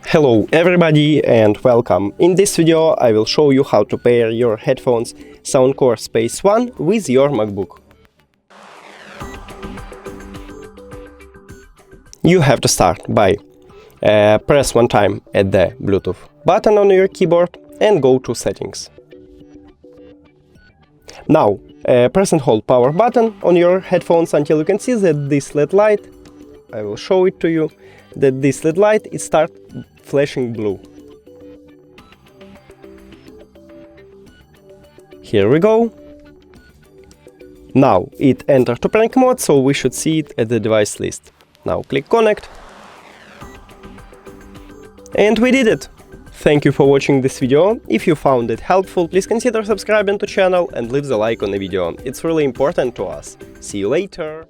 Hello everybody and welcome. In this video I will show you how to pair your headphones Soundcore Space One with your MacBook. You have to start by press one time at the Bluetooth button on your keyboard and go to Settings. Now press and hold power button on your headphones until you can see that this LED light, I will show it to you, that this LED light it starts flashing blue. Here we go. Now it entered to prank mode, so we should see it at the device list. Now click connect. And we did it! Thank you for watching this video. If you found it helpful, please consider subscribing to the channel and leave the like on the video. It's really important to us. See you later!